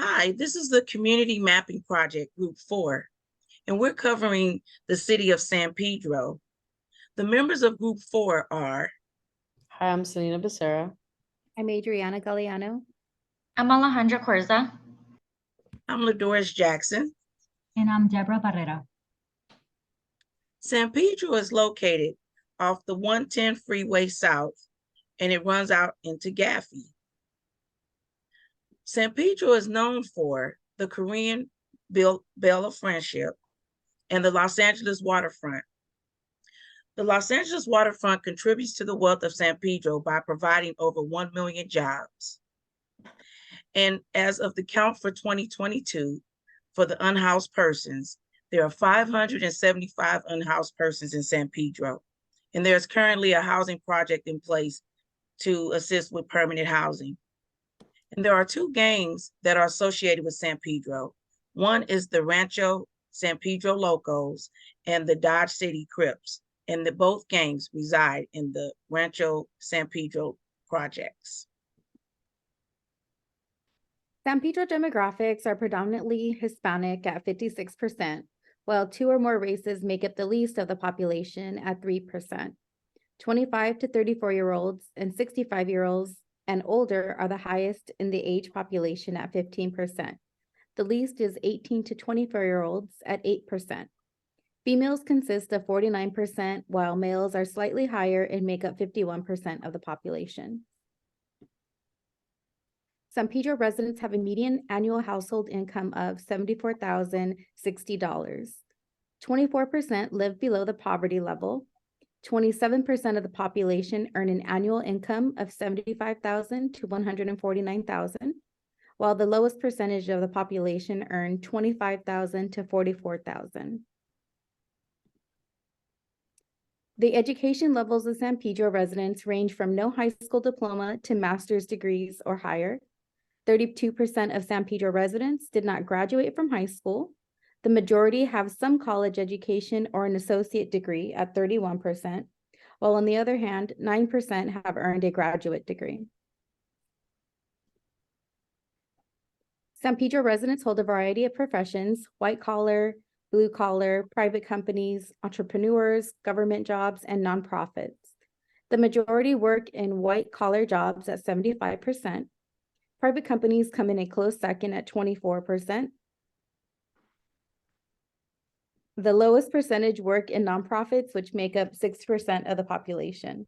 Hi, this is the Community Mapping Project, Group 4, and we're covering the city of San Pedro. The members of Group 4 are Hi, I'm Celina Becerra. I'm Adriana Galeano. I'm Alejandra Corza. I'm LaDoris Jackson. And I'm Deborah Barrera. San Pedro is located off the 110 freeway south, and it runs out into Gaffey. San Pedro is known for the Korean Bell of Friendship and the Los Angeles waterfront. The Los Angeles waterfront contributes to the wealth of San Pedro by providing over 1 million jobs. And as of the count for 2022, for the unhoused persons, there are 575 unhoused persons in San Pedro. And there's currently a housing project in place to assist with permanent housing. And there are two gangs that are associated with San Pedro. One is the Rancho San Pedro Locos and the Dodge City Crips. And both gangs reside in the Rancho San Pedro projects. San Pedro demographics are predominantly Hispanic at 56%, while two or more races make up the least of the population at 3%. 25 to 34-year-olds and 65-year-olds and older are the highest in the age population at 15%. The least is 18 to 24-year-olds at 8%. Females consist of 49%, while males are slightly higher and make up 51% of the population. San Pedro residents have a median annual household income of $74,060. 24% live below the poverty level. 27% of the population earn an annual income of $75,000 to $149,000, while the lowest percentage of the population earn $25,000 to $44,000. The education levels of San Pedro residents range from no high school diploma to master's degrees or higher. 32% of San Pedro residents did not graduate from high school. The majority have some college education or an associate degree at 31%, while on the other hand, 9% have earned a graduate degree. San Pedro residents hold a variety of professions: white collar, blue collar, private companies, entrepreneurs, government jobs, and nonprofits. The majority work in white collar jobs at 75%. Private companies come in a close second at 24%. The lowest percentage work in nonprofits, which make up 6% of the population.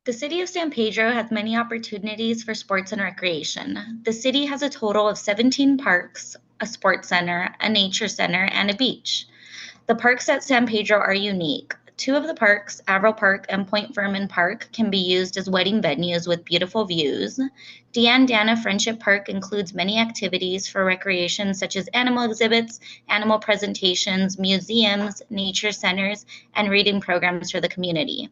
The city of San Pedro has many opportunities for sports and recreation. The city has a total of 17 parks, a sports center, a nature center, and a beach. The parks at San Pedro are unique. Two of the parks, Averill Park and Point Fermin Park, can be used as wedding venues with beautiful views. Dana Friendship Park includes many activities for recreation such as animal exhibits, animal presentations, museums, nature centers, and reading programs for the community.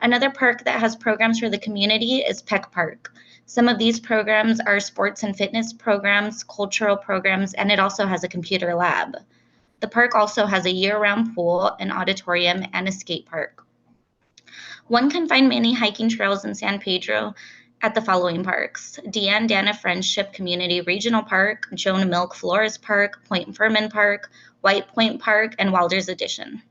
Another park that has programs for the community is Peck Park. Some of these programs are sports and fitness programs, cultural programs, and it also has a computer lab. The park also has a year-round pool, an auditorium, and a skate park. One can find many hiking trails in San Pedro at the following parks: Dana Friendship Community Regional Park, Joan Milk Flores Park, Point Fermin Park, White Point Park, and Wilder's Addition.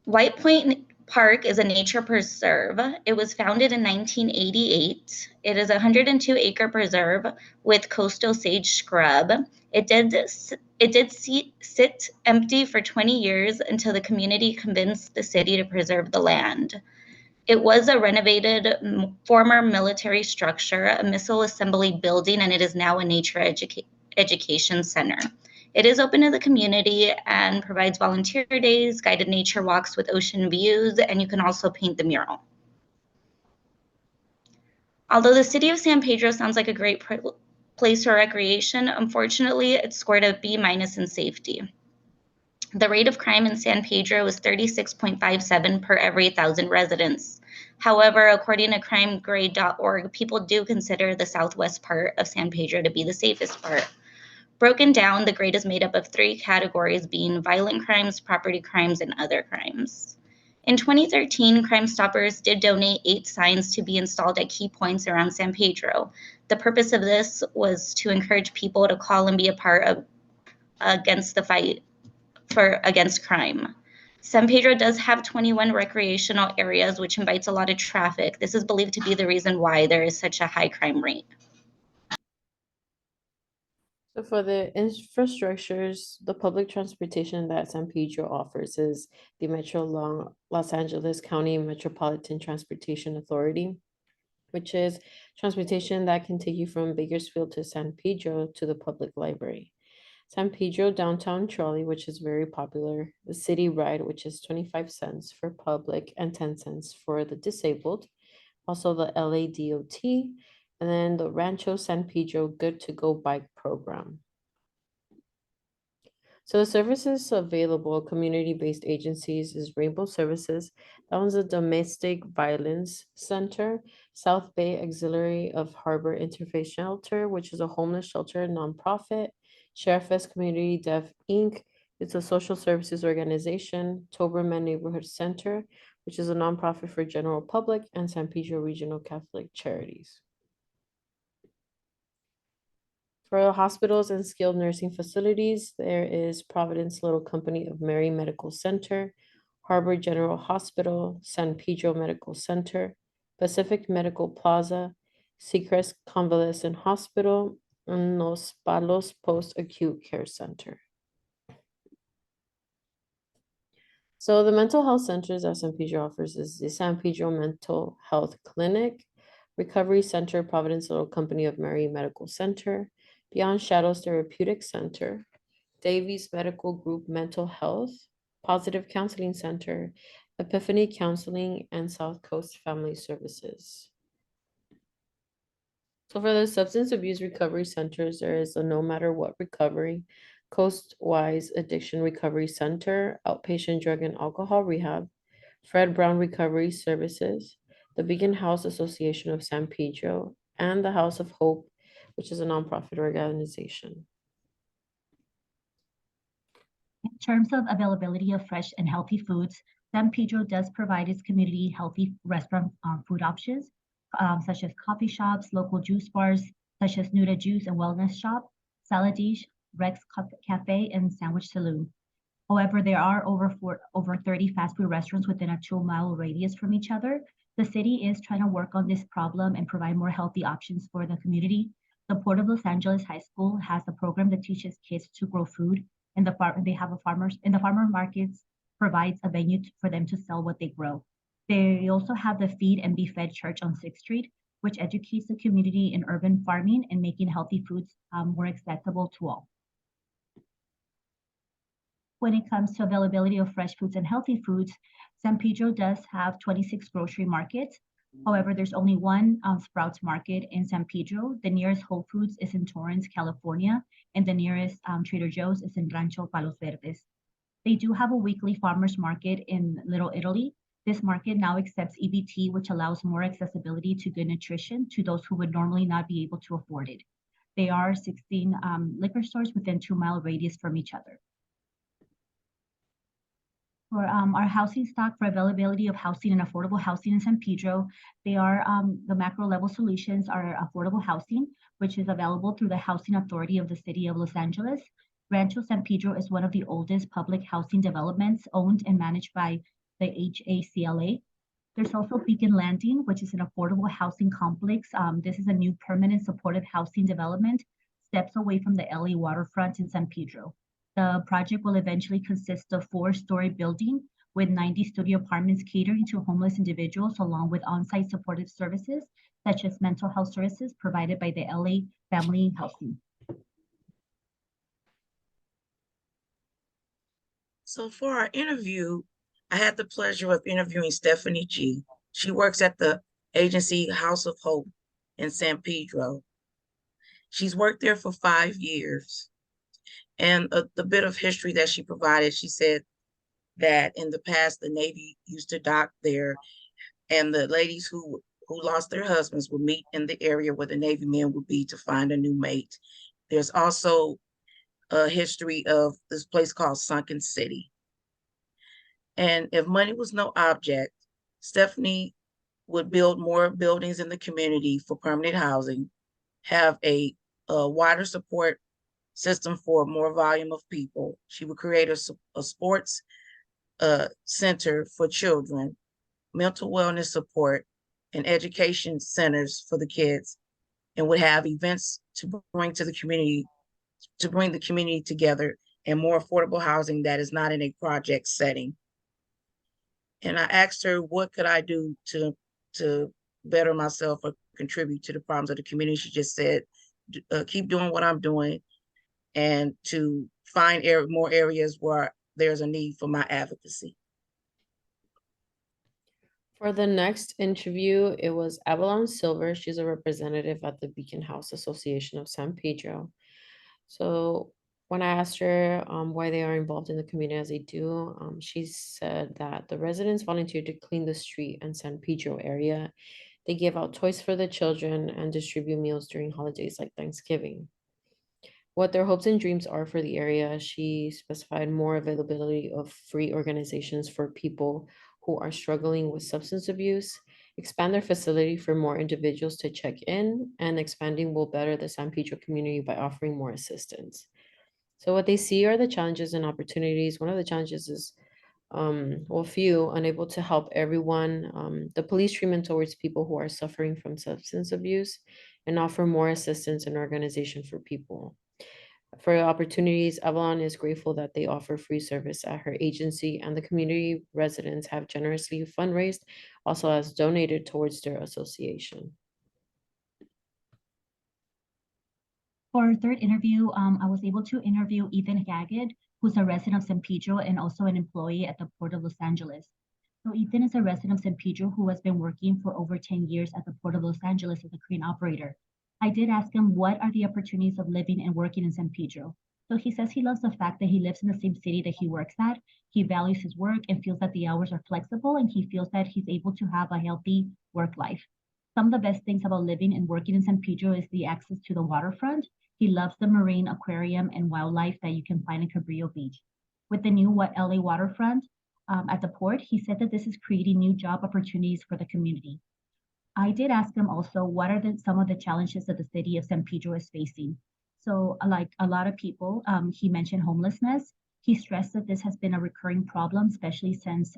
White Point Park is a nature preserve. It was founded in 1988. It is a 102-acre preserve with coastal sage scrub. It did sit empty for 20 years until the community convinced the city to preserve the land. It was a renovated former military structure, a missile assembly building, and it is now a nature education center. It is open to the community and provides volunteer days, guided nature walks with ocean views, and you can also paint the mural. Although the city of San Pedro sounds like a great place for recreation, unfortunately, it scored a B- in safety. The rate of crime in San Pedro is 36.57 per every 1,000 residents. However, according to crimegrade.org, people do consider the southwest part of San Pedro to be the safest part. Broken down, the grade is made up of 3 categories, being violent crimes, property crimes, and other crimes. In 2013, Crime Stoppers did donate 8 signs to be installed at key points around San Pedro. The purpose of this was to encourage people to call and be a part of against the fight against crime. San Pedro does have 21 recreational areas, which invites a lot of traffic. This is believed to be the reason why there is such a high crime rate. So for the infrastructures, the public transportation that San Pedro offers is the Los Angeles County Metropolitan Transportation Authority, which is transportation that can take you from Bakersfield to San Pedro to the public library. San Pedro Downtown Trolley, which is very popular. The City Ride, which is 25 cents for public and 10 cents for the disabled. Also the LADOT, and then the Rancho San Pedro Good to Go bike program. So the services available, community-based agencies, is Rainbow Services. That one's a domestic violence center. South Bay Auxiliary of Harbor Interfaith Shelter, which is a homeless shelter nonprofit. Sheriff's Community Deaf Inc. It's a social services organization. Toberman Neighborhood Center, which is a nonprofit for general public, and San Pedro Regional Catholic Charities. For hospitals and skilled nursing facilities, there is Providence Little Company of Mary Medical Center, Harbor General Hospital, San Pedro Medical Center, Pacific Medical Plaza, Seacrest Convalescent Hospital, and Los Palos Post-Acute Care Center. So the mental health centers that San Pedro offers is the San Pedro Mental Health Clinic, Recovery Center, Providence Little Company of Mary Medical Center, Beyond Shadows Therapeutic Center, Davies Medical Group Mental Health, Positive Counseling Center, Epiphany Counseling, and South Coast Family Services. So for the substance abuse recovery centers, there is a No Matter What Recovery, Coastwise Addiction Recovery Center, Outpatient Drug and Alcohol Rehab, Fred Brown Recovery Services, the Beacon House Association of San Pedro, and the House of Hope, which is a nonprofit organization. In terms of availability of fresh and healthy foods, San Pedro does provide its community healthy restaurant food options, such as coffee shops, local juice bars, such as Nuda Juice and Wellness Shop, Saladish, Rex Cafe, and Sandwich Saloon. However, there are over 30 fast food restaurants within a 2-mile radius from each other. The city is trying to work on this problem and provide more healthy options for the community. The Port of Los Angeles High School has a program that teaches kids to grow food, and the farmer markets provides a venue for them to sell what they grow. They also have the Feed and Be Fed Church on 6th Street, which educates the community in urban farming and making healthy foods more accessible to all. When it comes to availability of fresh foods and healthy foods, San Pedro does have 26 grocery markets. However, there's only one Sprouts Market in San Pedro. The nearest Whole Foods is in Torrance, California, and the nearest Trader Joe's is in Rancho Palos Verdes. They do have a weekly farmers market in Little Italy. This market now accepts EBT, which allows more accessibility to good nutrition to those who would normally not be able to afford it. There are 16 liquor stores within 2-mile radius from each other. For our housing stock, for availability of housing and affordable housing in San Pedro, they are the macro level solutions are affordable housing, which is available through the Housing Authority of the City of Los Angeles. Rancho San Pedro is one of the oldest public housing developments owned and managed by the HACLA. There's also Beacon Landing, which is an affordable housing complex. This is a new permanent supportive housing development, steps away from the LA waterfront in San Pedro. The project will eventually consist of 4-story building with 90 studio apartments catering to homeless individuals, along with on-site supportive services, such as mental health services provided by the LA Family Housing. So for our interview, I had the pleasure of interviewing Stephanie G. She works at the agency House of Hope in San Pedro. She's worked there for 5 years. And the bit of history that she provided, she said that in the past, the Navy used to dock there, and the ladies who lost their husbands would meet in the area where the Navy men would be to find a new mate. There's also a history of this place called Sunken City. And if money was no object, Stephanie would build more buildings in the community for permanent housing, have a wider support system for more volume of people. She would create a sports center for children, mental wellness support, and education centers for the kids, and would have events to bring to the community, to bring the community together, and more affordable housing that is not in a project setting. And I asked her, what could I do to better myself or contribute to the problems of the community? She just said, keep doing what I'm doing, and to find more areas where there's a need for my advocacy. For the next interview, it was Avalon Silver. She's a representative at the Beacon House Association of San Pedro. So when I asked her why they are involved in the community as they do, she said that the residents volunteered to clean the street and San Pedro area. They give out toys for the children and distribute meals during holidays like Thanksgiving. What their hopes and dreams are for the area, she specified more availability of free organizations for people who are struggling with substance abuse, expand their facility for more individuals to check in, and expanding will better the San Pedro community by offering more assistance. So what they see are the challenges and opportunities. One of the challenges is, few, unable to help everyone, the police treatment towards people who are suffering from substance abuse, and offer more assistance and organization for people. For opportunities, Avalon is grateful that they offer free service at her agency, and the community residents have generously fundraised, also has donated towards their association. For our third interview, I was able to interview Ethan Gaggett, who's a resident of San Pedro and also an employee at the Port of Los Angeles. So Ethan is a resident of San Pedro who has been working for over 10 years at the Port of Los Angeles as a crane operator. I did ask him what are the opportunities of living and working in San Pedro. So he says he loves the fact that he lives in the same city that he works at. He values his work and feels that the hours are flexible, and he feels that he's able to have a healthy work life. Some of the best things about living and working in San Pedro is the access to the waterfront. He loves the marine aquarium and wildlife that you can find in Cabrillo Beach. With the new LA waterfront at the port, he said that this is creating new job opportunities for the community. I did ask him also what are some of the challenges that the city of San Pedro is facing. So like a lot of people, he mentioned homelessness. He stressed that this has been a recurring problem, especially since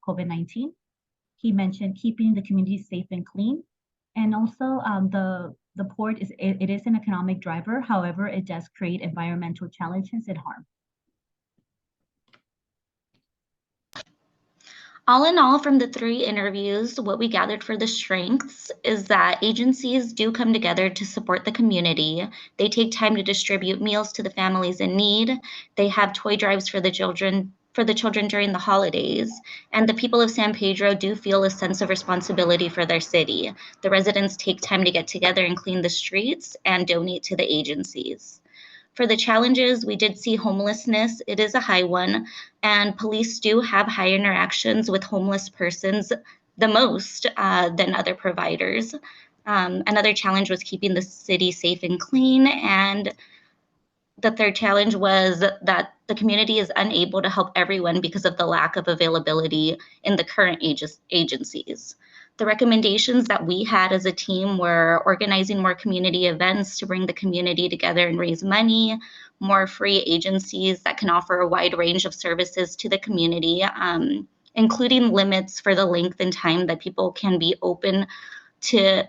COVID-19. He mentioned keeping the community safe and clean. And also the port is an economic driver. However, it does create environmental challenges and harm. All in all, from the 3 interviews, what we gathered for the strengths is that agencies do come together to support the community. They take time to distribute meals to the families in need. They have toy drives for the children during the holidays. And the people of San Pedro do feel a sense of responsibility for their city. The residents take time to get together and clean the streets and donate to the agencies. For the challenges, we did see homelessness. It is a high one, and police do have high interactions with homeless persons, the most than other providers. Another challenge was keeping the city safe and clean, and the third challenge was that the community is unable to help everyone because of the lack of availability in the current agencies. The recommendations that we had as a team were organizing more community events to bring the community together and raise money, more free agencies that can offer a wide range of services to the community, including limits for the length and time that people can be open to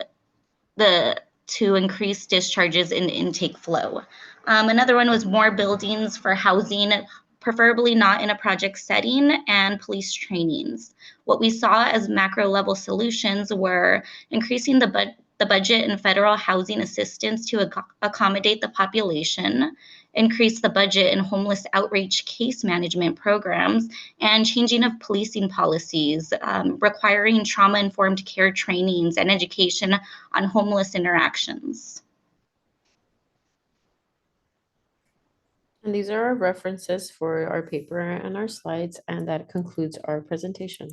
increase discharges in intake flow. Another one was more buildings for housing, preferably not in a project setting, and police trainings. What we saw as macro level solutions were increasing the budget and federal housing assistance to accommodate the population, increase the budget in homeless outreach case management programs, and changing of policing policies, requiring trauma-informed care trainings and education on homeless interactions. And these are our references for our paper and our slides, and that concludes our presentation.